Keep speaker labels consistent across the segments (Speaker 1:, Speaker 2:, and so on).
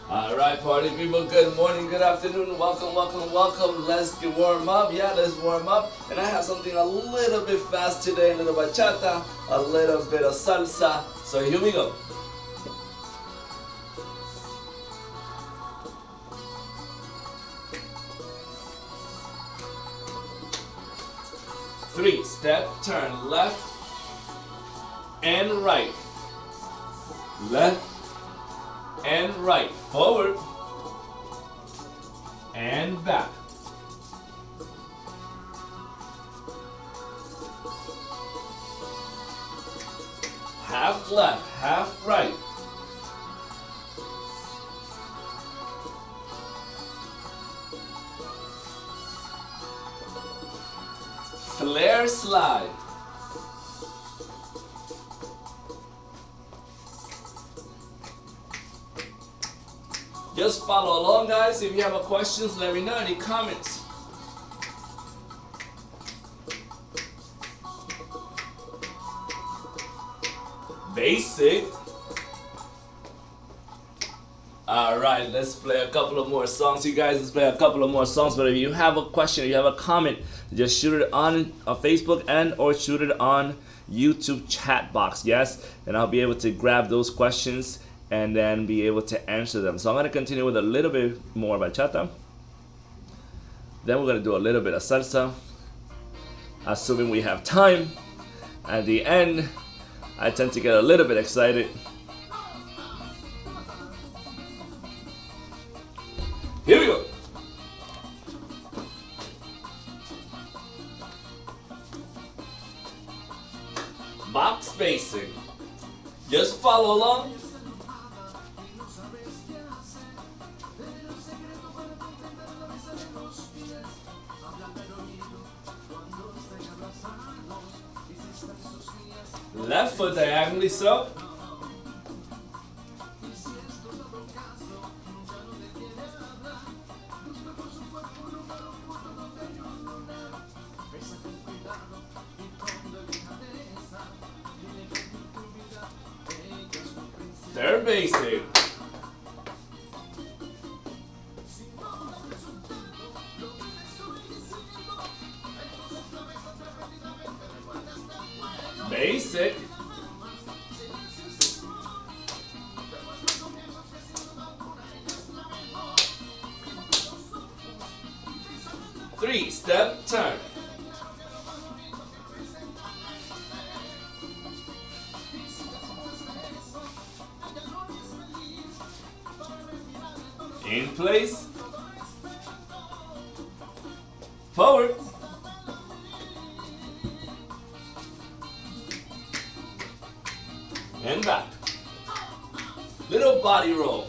Speaker 1: Alright, party people, good morning, good afternoon, welcome, welcome, welcome. Let's get warm up. Yeah, let's warm up. And I have something a little bit fast today, a little bachata, a little bit of salsa. So here we go. Three step turn left and right. Left and right. Forward and back. Half left, half right. Flare slide. Just follow along, guys. If you have any questions, let me know. Any comments? Basic. Alright, let's play a couple of more songs. You guys, let's play a couple of more songs. But if you have a question, if you have a comment, just shoot it on Facebook and or shoot it on YouTube chat box. Yes, and I'll be able to grab those questions and then be able to answer them. So I'm going to continue with a little bit more bachata. Then we're going to do a little bit of salsa, assuming we have time. At the end, I tend to get a little bit excited. Here we go. Box basic. Just follow along. Left foot diagonally so. Third basic. Basic. Three step turn. In place. Forward. And back. Little body roll.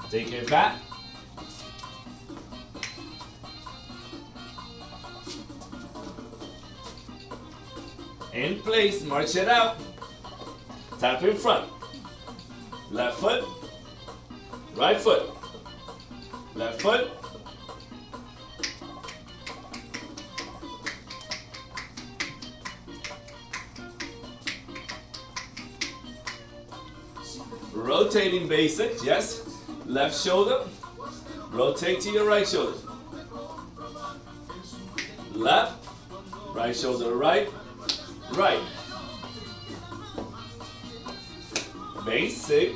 Speaker 1: Take it back. In place, march it out. Tap in front. Left foot. Right foot. Left foot. Rotating basics, yes. Left shoulder. Rotate to your right shoulder. Left. Right shoulder right. Right. Basic.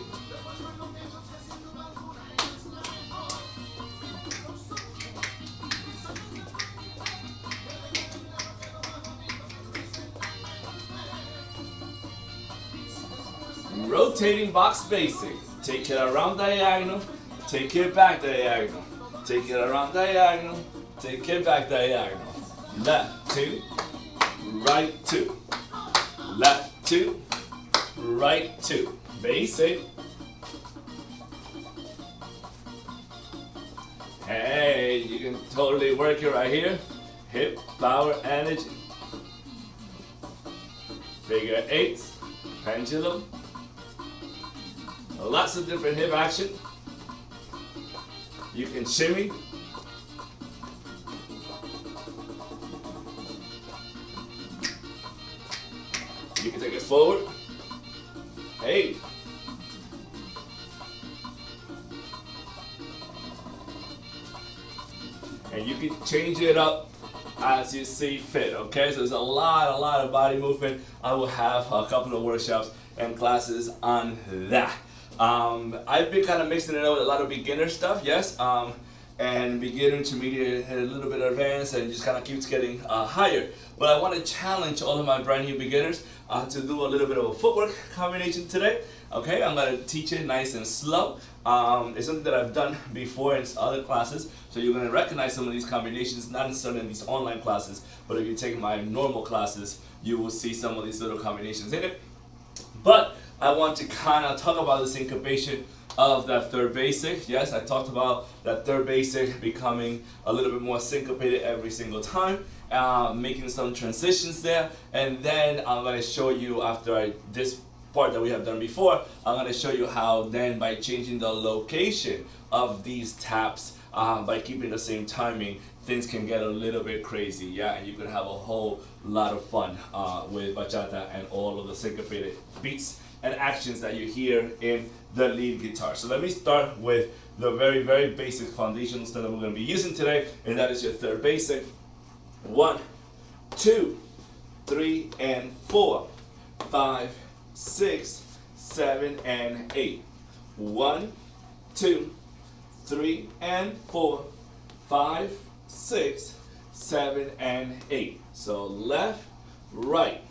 Speaker 1: Rotating box basic. Take it around diagonal. Take it back diagonal. Take it around diagonal. Take it back diagonal. Left two. Right two. Left two. Right two. Basic. Hey, you can totally work it right here. Hip, power, energy. Figure eights, pendulum. Lots of different hip action. You can shimmy. You can take it forward. Hey, can change it up as you see fit, okay? So there's a lot of body movement. I will have a couple of workshops and classes on that. I've been kind of mixing it up with a lot of beginner stuff, yes, and beginner, intermediate, and a little bit advanced, and just kind of keeps getting higher. But I want to challenge all of my brand new beginners to do a little bit of a footwork combination today. Okay, I'm going to teach it nice and slow. It's something that I've done before in other classes, so you're going to recognize some of these combinations, not necessarily in these online classes, but if you take my normal classes, you will see some of these little combinations in it. But I want to kind of talk about the syncopation of that third basic. Yes, I talked about that third basic becoming a little bit more syncopated every single time, making some transitions there, and then I'm going to show you after this part that we have done before, I'm going to show you how then by changing the location of these taps, by keeping the same timing, things can get a little bit crazy, yeah, and you could have a whole lot of fun with bachata and all of the syncopated beats and actions that you hear in the lead guitar. So let me start with the very, very basic foundational stuff that we're going to be using today, and that is your third basic. 1, 2, 3, and 4, 5, 6, 7, and 8. 1, 2, 3, and 4, 5, 6, 7, and 8. So left, right,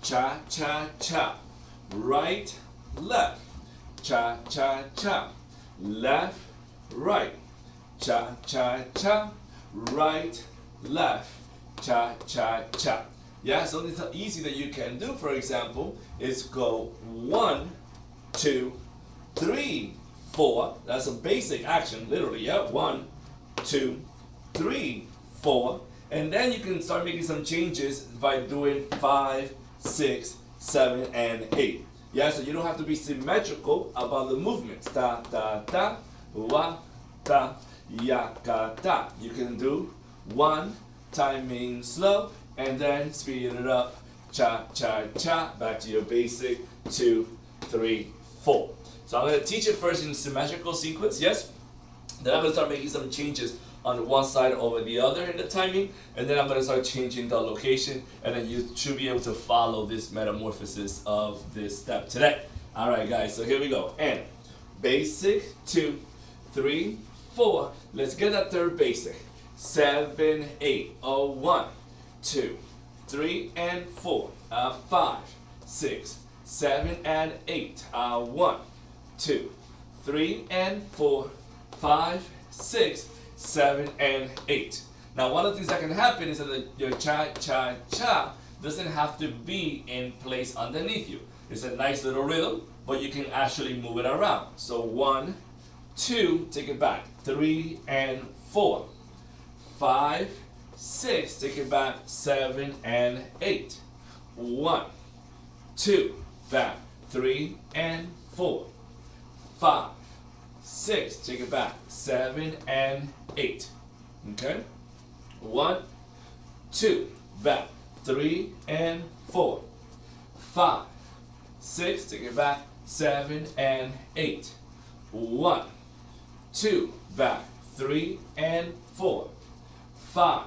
Speaker 1: cha, cha, cha. Right, left, cha, cha, cha. Left, right, cha, cha, cha. Right, left, cha, cha, cha. Yeah, something easy that you can do, for example, is go 1, 2, 3, 4. That's a basic action, literally, yeah. 1, 2, 3, 4. And then you can start making some changes by doing 5, 6, 7, and 8. Yeah, so you don't have to be symmetrical about the movements. Ta, ta, ta, wa, ta, ya, ka, ta. You can do 1, timing slow, and then speed it up. Cha, cha, cha. Back to your basic. 2, 3, 4. So I'm going to teach it first in symmetrical sequence, yes? Then I'm going to start making some changes on one side over the other in the timing, and then I'm going to start changing the location, and then you should be able to follow this metamorphosis of this step today. Alright guys, so here we go. And basic, 2, 3, 4. Let's get that third basic. 7, 8. 1, 2, 3, and 4. 5, 6, 7, and 8. 1, 2, 3, and 4. 5, 6, 7, and 8. Now one of the things that can happen is that your cha, cha, cha doesn't have to be in place underneath you. It's a nice little rhythm, but you can actually move it around. So 1, 2, take it back. 3 and 4. 5, 6, take it back. 7 and 8. 1, 2, back. 3 and 4. 5, 6, take it back. 7 and 8. Okay? 1, 2, back. 3 and 4. 5, 6, take it back. 7 and 8. 1, 2, back. 3 and 4. 5,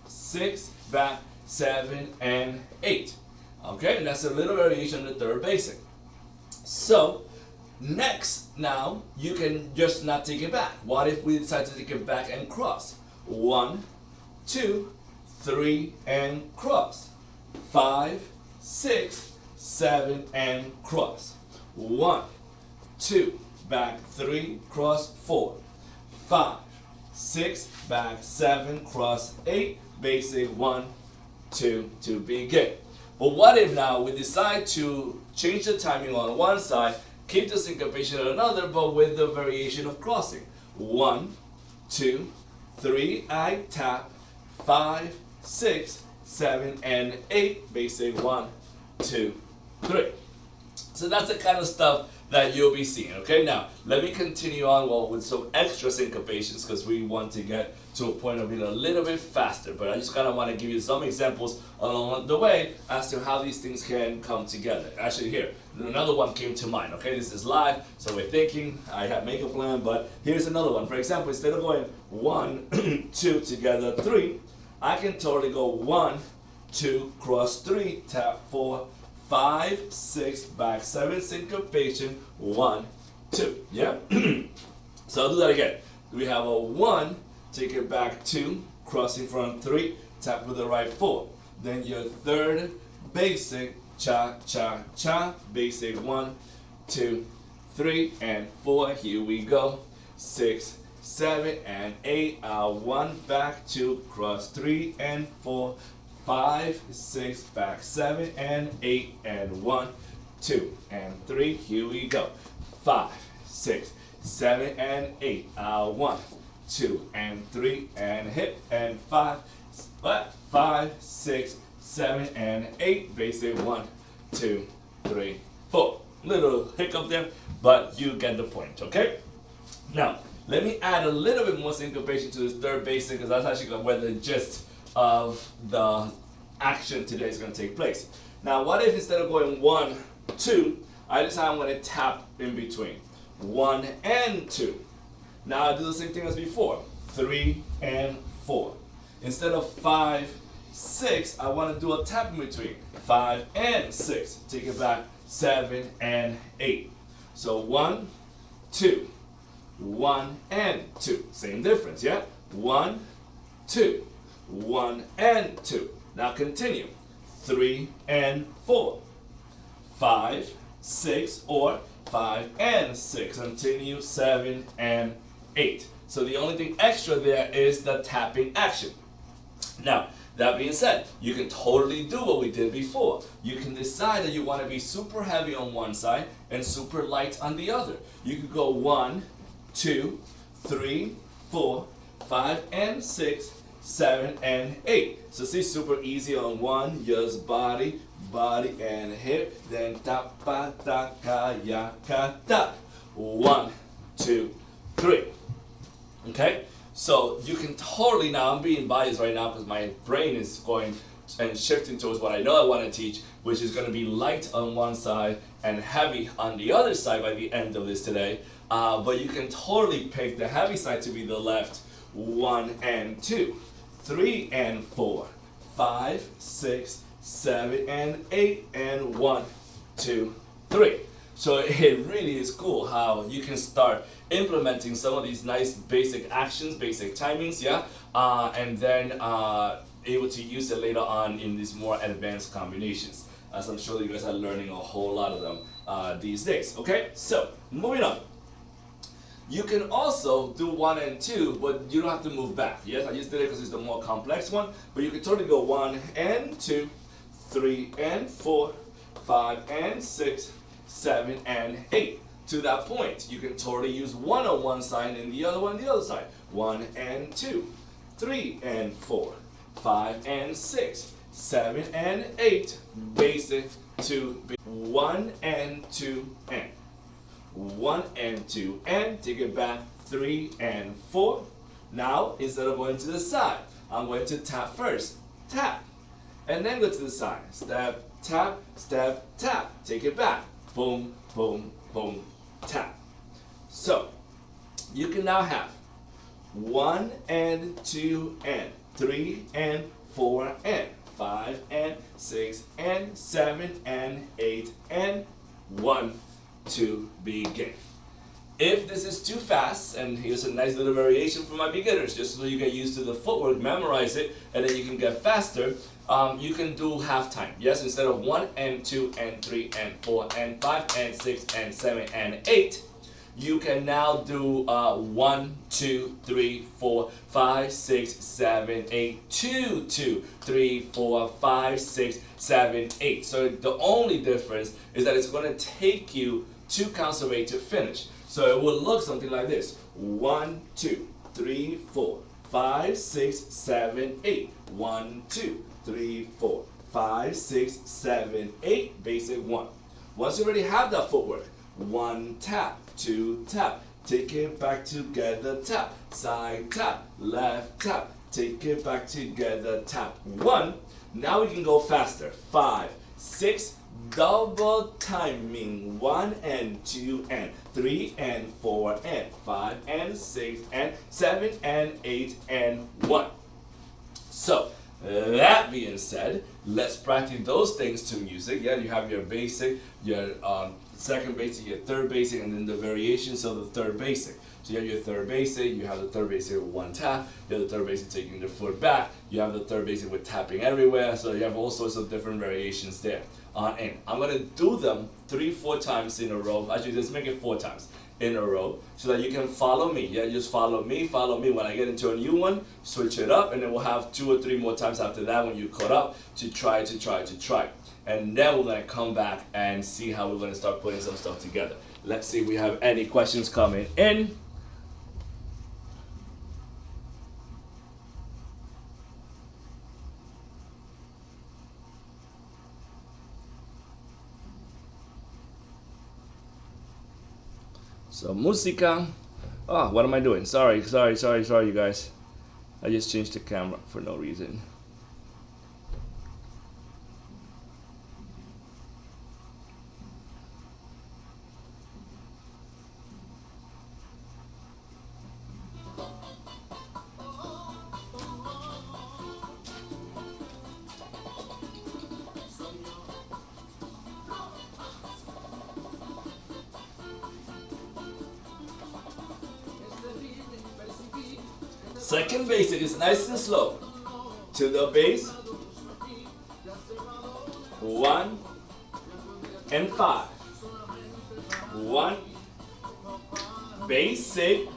Speaker 1: 6, back. 7 and 8. Okay, and that's a little variation of the third basic. So next, now you can just not take it back. What if we decide to take it back and cross? 1, 2, 3, and cross. 5, 6, 7, and cross. 1, 2, back. 3, cross. 4, 5, 6, back. 7, cross. 8, basic. 1, 2 to begin. But what if now we decide to change the timing on one side, keep the syncopation on another, but with the variation of crossing? 1, 2, 3, I tap. 5, 6, 7, and 8. Basic. 1, 2, 3. So that's the kind of stuff that you'll be seeing. Okay, now let me continue on with some extra syncopations because we want to get to a point of being a little bit faster. But I just kind of want to give you some examples along the way as to how these things can come together. Actually, here, another one came to mind. Okay, this is live, so we're thinking. I have make a plan, but here's another one. For example, instead of going 1, 2 together, 3, I can totally go 1, 2, cross 3, tap 4, 5, 6, back 7, syncopation, 1, 2. Yeah? So I'll do that again. We have a 1, take it back 2, cross in front 3, tap with the right 4. Then your third basic, cha, cha, cha, basic 1, 2, 3, and 4. Here we go. 6, 7, and 8. 1, back 2, cross 3 and 4. 5, 6, back 7 and 8 and 1, 2 and 3. Here we go. 5, 6, 7 and 8. 1, 2 and 3 and hip and 5, 6, 7 and 8. Basic 1, 2, 3, 4. Little hiccup there, but you get the point. Okay. Now let me add a little bit more syncopation to this third basic because that's actually where the gist of the action today is going to take place. Now, what if instead of going 1, 2, I decide I'm going to tap in between 1 and 2. Now I do the same thing as before, 3 and 4. Instead of 5, 6, I want to do a tap in between 5 and 6. Take it back, 7 and 8. So 1, 2, 1 and 2. Same difference, yeah? 1, 2, 1 and 2. Now continue. 3 and 4. 5, 6, or 5 and 6. Continue 7 and 8. So the only thing extra there is the tapping action. Now, that being said, you can totally do what we did before. You can decide that you want to be super heavy on one side and super light on the other. You could go 1, 2, 3, 4, 5 and 6, 7 and 8. So see, super easy on 1, just body, body and hip, then ta pa ta ka ya ka ta. 1, 2, 3. Okay? So you can totally, now I'm being biased right now because my brain is going and shifting towards what I know I want to teach, which is going to be light on one side and heavy on the other side by the end of this today. But you can totally pick the heavy side to be the left, 1 and 2, 3 and 4, 5, 6, 7 and 8, and 1, 2, 3. So it really is cool how you can start implementing some of these nice basic actions, basic timings, yeah, and then able to use it later on in these more advanced combinations, as I'm sure you guys are learning a whole lot of them these days. Okay, so moving on. You can also do 1 and 2, but you don't have to move back. Yes, I just did it because it's the more complex one, but you can totally go 1 and 2, 3 and 4, 5 and 6, 7 and 8. To that point, you can totally use 1 on one side and the other one on the other side. 1 and 2, 3 and 4, 5 and 6, 7 and 8. Basic 2, 1 and 2 and 1 and 2 and take it back, 3 and 4. Now instead of going to the side, I'm going to tap first, tap, and then go to the side, step, tap, take it back, boom, boom, boom, tap. So you can now have 1 and 2 and 3 and 4 and 5 and 6 and 7 and 8 and 1 to begin. If this is too fast, and here's a nice little variation for my beginners, just so you get used to the footwork, memorize it, and then you can get faster, you can do half time. Yes, instead of 1 and 2 and 3 and 4 and 5 and 6 and 7 and 8, you can now do 1, 2, 3, 4, 5, 6, 7, 8, 2, 2, 3, 4, 5, 6, 7, 8. So the only difference is that it's going to take you 2 counts of 8 to finish. So it will look something like this: 1, 2, 3, 4, 5, 6, 7, 8. 1, 2, 3, 4, 5, 6, 7, 8. Basic 1. Once you already have that footwork, 1 tap, 2 tap, take it back together, tap, side tap, left tap, take it back together, tap, 1. Now we can go faster, 5, 6, double timing, 1 and 2 and 3 and 4 and 5 and 6 and 7 and 8 and 1. So, that being said, let's practice those things to music. Yeah, you have your basic, your second basic, your third basic, and then the variations of the third basic. So you have your third basic, you have the third basic with 1 tap, you have the third basic taking the foot back, you have the third basic with tapping everywhere, so you have all sorts of different variations there. And I'm going to do them 3-4 times in a row. Actually, just make it 4 times in a row so that you can follow me. Yeah, just follow me. When I get into a new one, switch it up, and then we'll have 2 or 3 more times after that when you caught up to try. And then we're going to come back and see how we're going to start putting some stuff together. Let's see if we have any questions coming in. So, música. Oh, what am I doing? Sorry, you guys. I just changed the camera for no reason. Second basic is nice and slow. To the bass. 1 and 5. 1. Basic.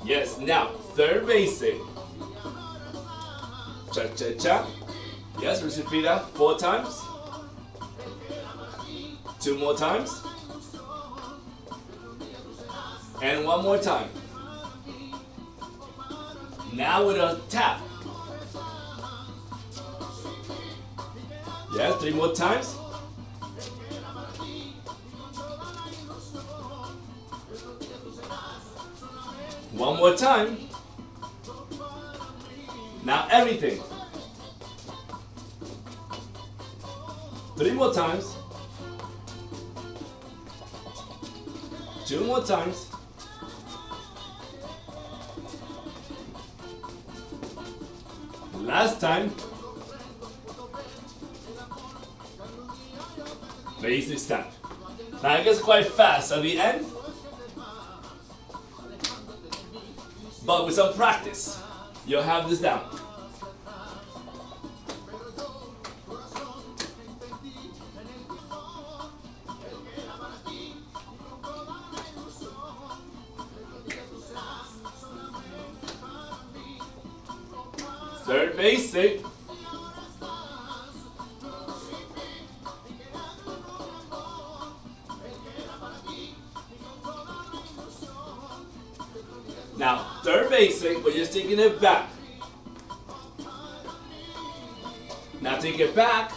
Speaker 1: Yes, now third basic. Cha cha cha. Yes, let's repeat that 4 times. 2 more times. And 1 more time. Now with a tap. Yes, 3 more times. One more time. Now everything. 3 more times. 2 more times. Last time. Basic step. Now it gets quite fast at the end, but with some practice, you'll have this down. Third basic. Now, third basic, we're just taking it back. Now take it back,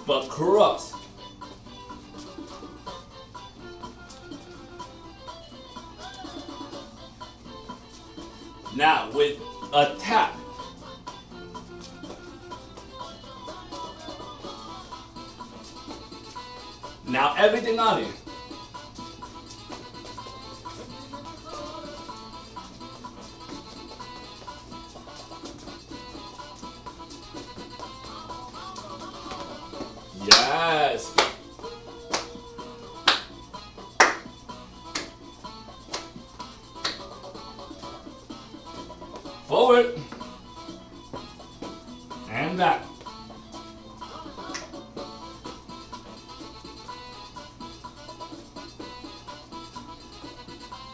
Speaker 1: but cross. Now with a tap. Now everything on it. Yes. Forward. And back.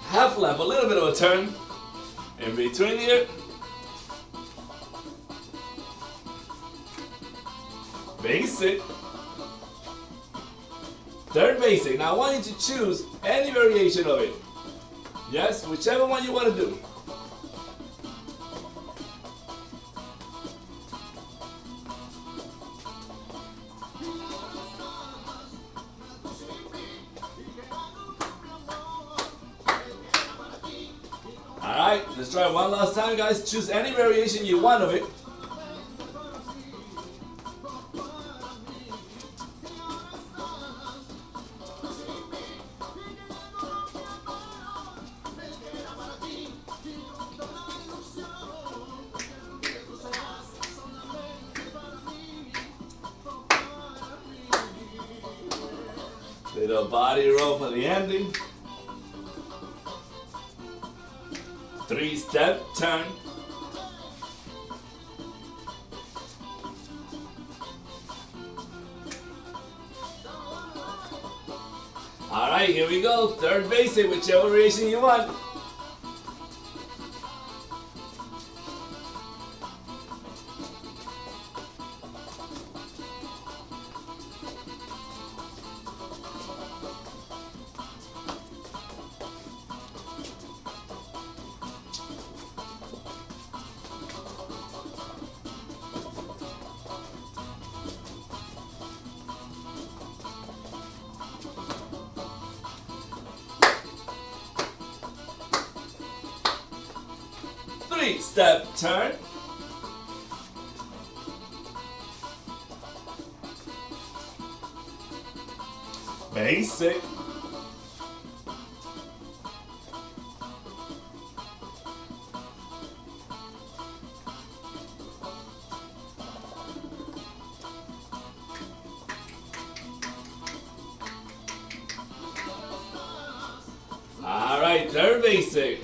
Speaker 1: Half lap, a little bit of a turn in between here. Basic. Third basic. Now I want you to choose any variation of it. Yes, whichever one you want to do. Alright, let's try it one last time, guys. Choose any variation you want of it. Little body roll for the ending. 3-step turn. Alright, here we go. Third basic, whichever variation you want. Three-step turn. Basic. All right, third basic.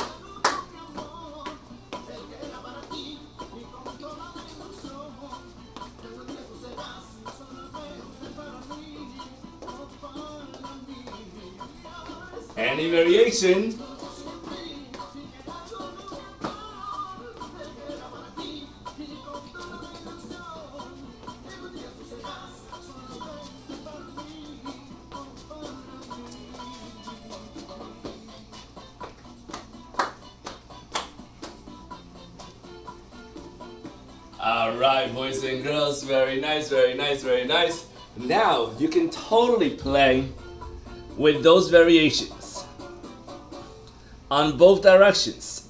Speaker 1: Any variation. All right, boys and girls, very nice, very nice, very nice. Now you can totally play with those variations on both directions.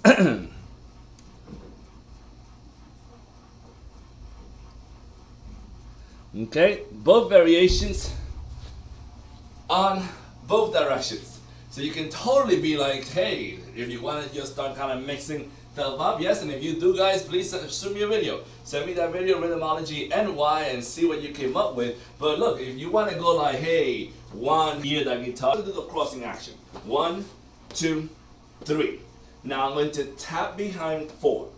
Speaker 1: Okay, both variations on both directions. So you can totally be like, hey, if you want to just start kind of mixing stuff up, yes, and if you do, guys, please shoot me a video. Send me that video, Rhythmology NY, and see what you came up with. But look, if you want to go like, hey, one, hear that guitar, do the crossing action. 1, 2, 3. Now I'm going to tap behind 4.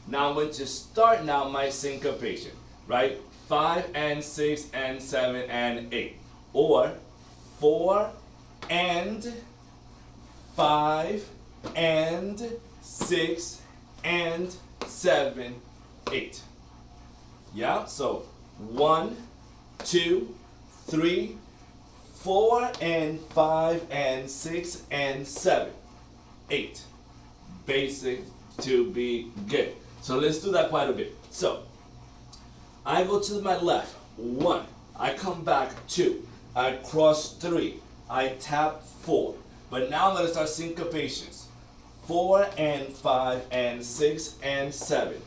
Speaker 1: Now I'm going to start now my syncopation, right? 5 and 6 and 7 and 8. Or 4 and 5 and 6 and 7, 8. Yeah, so 1, 2, 3, 4 and 5 and 6 and 7, 8. Basic to be good. So let's do that quite a bit. So I go to my left, 1. I come back 2. I cross 3. I tap 4. But now I'm going to start syncopations. 4 and 5 and 6 and 7,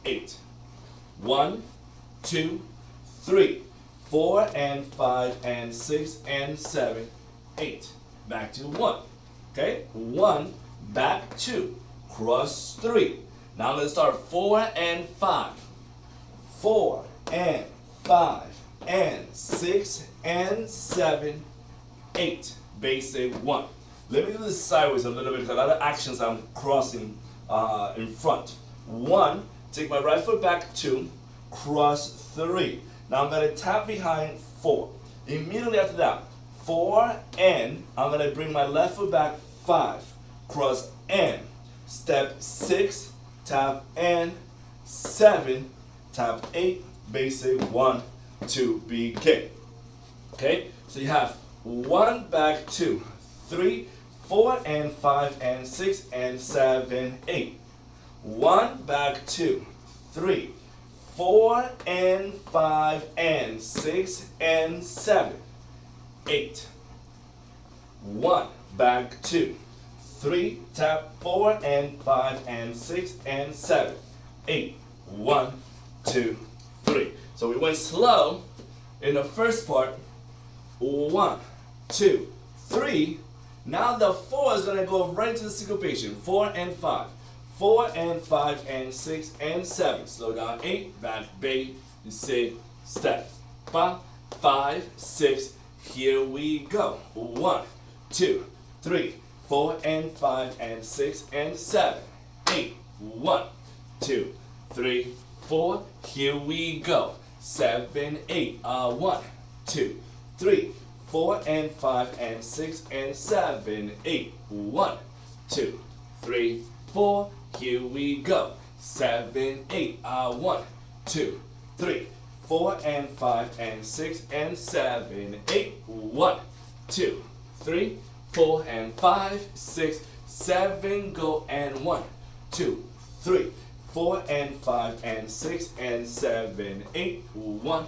Speaker 1: 8. 1, 2, 3. 4 and 5 and 6 and 7, 8. Back to 1. Okay? 1, back 2. Cross 3. Now let's start 4 and 5. 4 and 5 and 6 and 7, 8. Basic 1. Let me do this sideways a little bit because a lot of actions I'm crossing in front. 1, take my right foot back 2, cross 3. Now I'm going to tap behind 4. Immediately after that, 4 and I'm going to bring my left foot back 5, cross and step 6, tap and 7, tap 8, basic 1, 2, begin. Okay, so you have 1 back 2, 3, 4 and 5 and 6 and 7, 8. 1, back 2, 3, 4 and 5 and 6 and 7, 8. 1, back 2, 3, tap 4 and 5 and 6 and 7, 8. 1, 2, 3. So we went slow in the first part. 1, 2, 3. Now the 4 is going to go right into the syncopation. 4 and 5. 4 and 5 and 6 and 7. Slow down. 8. Back, basic step. 5, 6. Here we go. 1, 2, 3, 4 and 5 and 6 and 7. 8. 1, 2, 3, 4. Here we go. 7, 8. 1, 2, 3, 4 and 5 and 6 and 7, 8. 1, 2, 3, 4. Here we go. 7, 8. 1, 2, 3, 4 and 5 and 6 and 7, 8. 1, 2, 3, 4 and 5, 6, 7. Go and 1, 2, 3, 4 and 5 and 6 and 7, 8. 1,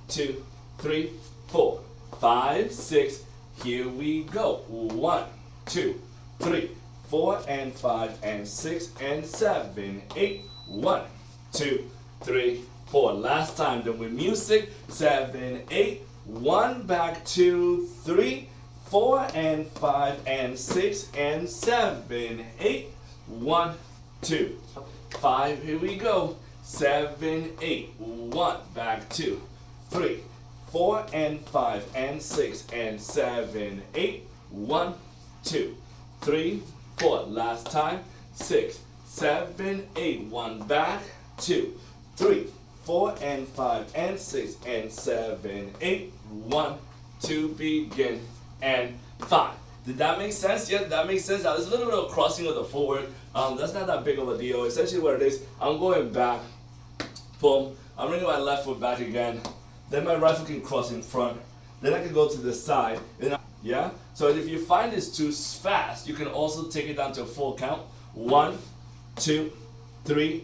Speaker 1: 2, 3, 4, 5, 6. Here we go. 1, 2, 3, 4 and 5 and 6 and 7, 8. 1, 2, 3, 4. Last time. Then with music. 7, 8. 1, back 2, 3, 4 and 5 and 6 and 7, 8. 1, 2, 5. Here we go. 7, 8. 1, back 2, 3, 4 and 5 and 6 and 7, 8. 1, 2, 3, 4. Last time. 6, 7, 8. 1, back 2, 3, 4 and 5 and 6 and 7, 8. 1, 2, begin, and 5. Did that make sense? Yes, that makes sense. Now, there's a little bit of crossing of the forward. That's not that big of a deal. Essentially what it is, I'm going back, boom. I'm bringing my left foot back again. Then my right foot can cross in front. Then I can go to the side. Yeah? So if you find this too fast, you can also take it down to a full count. 1, 2, 3,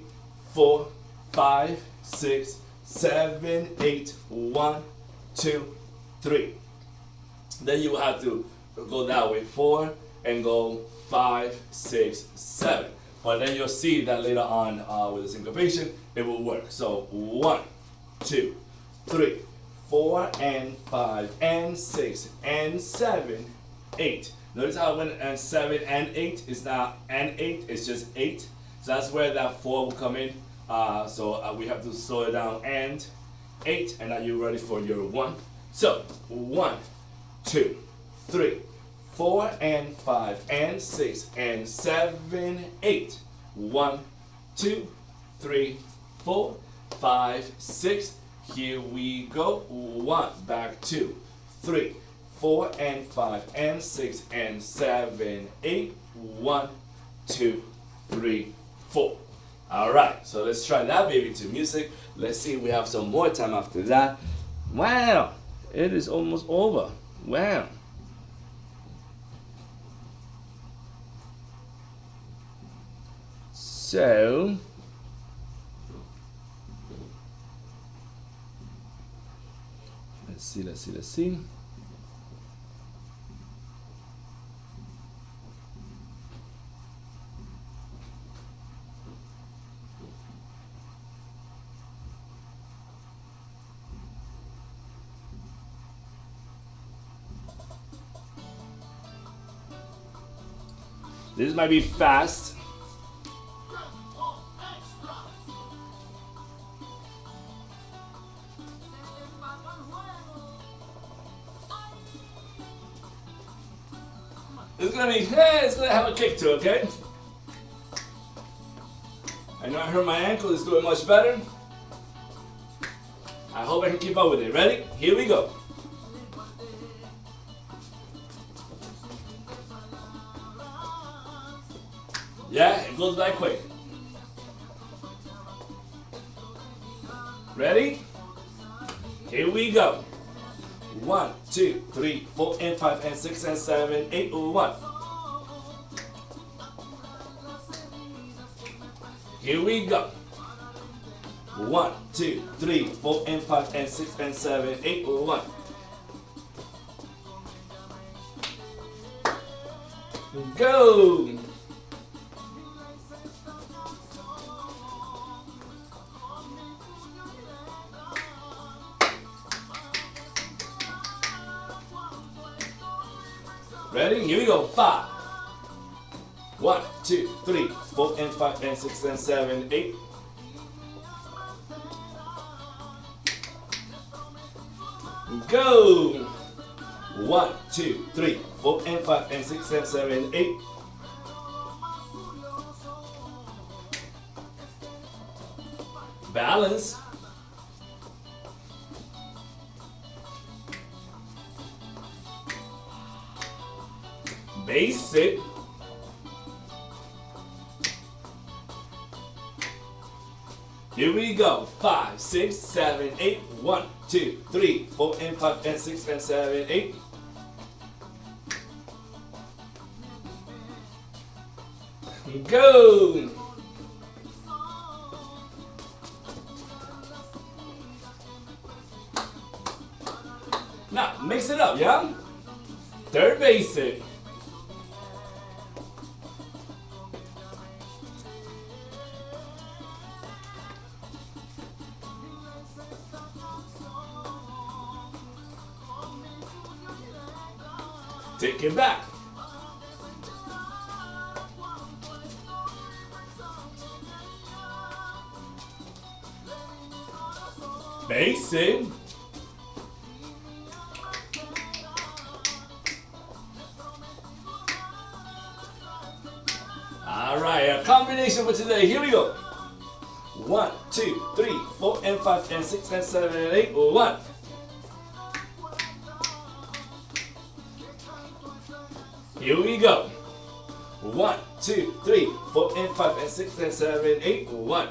Speaker 1: 4, 5, 6, 7, 8. 1, 2, 3. Then you have to go that way. 4 and go 5, 6, 7. But then you'll see that later on with the syncopation, it will work. So 1, 2, 3, 4 and 5 and 6 and 7, 8. Notice how I went and 7 and 8 is not and 8, it's just 8. So that's where that 4 will come in. So we have to slow it down and 8. And now you're ready for your 1. So 1, 2, 3, 4 and 5 and 6 and 7, 8. 1, 2, 3, 4, 5, 6. Here we go. 1, back 2, 3, 4 and 5 and 6 and 7, 8. 1, 2, 3, 4. All right, so let's try that baby to music. Let's see if we have some more time after that. Wow, it is almost over. Wow. So let's see. This might be fast. It's gonna have a kick to it, okay? I know I hurt my ankle, it's doing much better. I hope I can keep up with it. Ready? Here we go. Yeah, it goes by quick. Ready? Here we go. 1, 2, 3, 4 and 5 and 6 and 7, 8. 1, Here we go. 1, 2, 3, 4, and 5, and 6, and 7, 8, 1. Go. Ready? Here we go. 5. 1, 2, 3, 4, and 5, and 6, and 7, 8. Go. 1, 2, 3, 4, and 5, and 6, and 7, 8. Balance. Basic. Here we go. 5, 6, 7, 8. 1, 2, 3, 4, and 5, and 6, and 7, 8. Go. Now mix it up, yeah? Third basic. Take it back. Basic. All right, a combination for today. Here we go. 1, 2, 3, 4, and 5, and 6, and 7, and 8. 1. Here we go. 1, 2, 3, 4, and 5, and 6, and 7, 8. 1.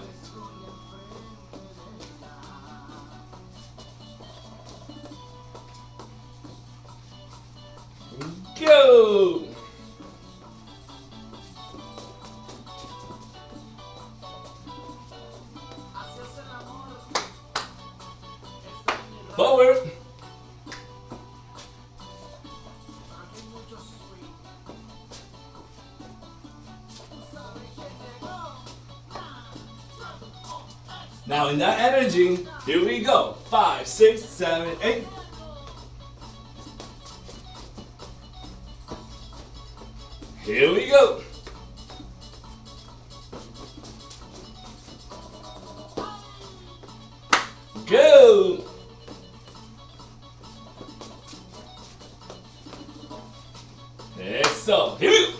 Speaker 1: Go. Forward. Now in that energy, here we go. 5, 6, 7, 8. Here we go. Go. Eso. Here we go.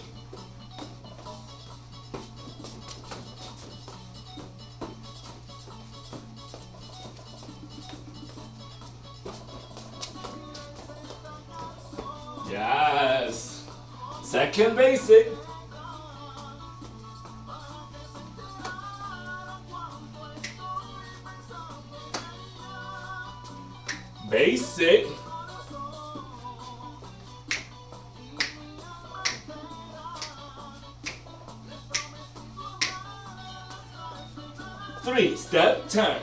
Speaker 1: Yes. Second basic. Basic. Three-step turn.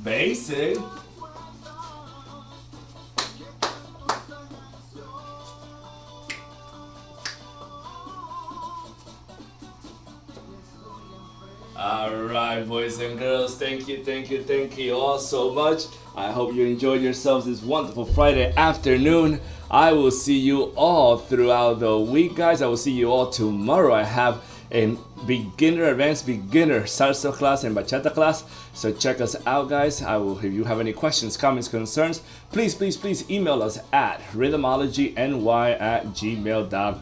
Speaker 1: Basic. Alright, boys and girls, thank you all so much. I hope you enjoyed yourselves this wonderful Friday afternoon. I will see you all throughout the week, guys. I will see you all tomorrow. I have a advanced beginner salsa class and bachata class. So check us out, guys. If you have any questions, comments, concerns, please email us at rhythmologyny@gmail.com.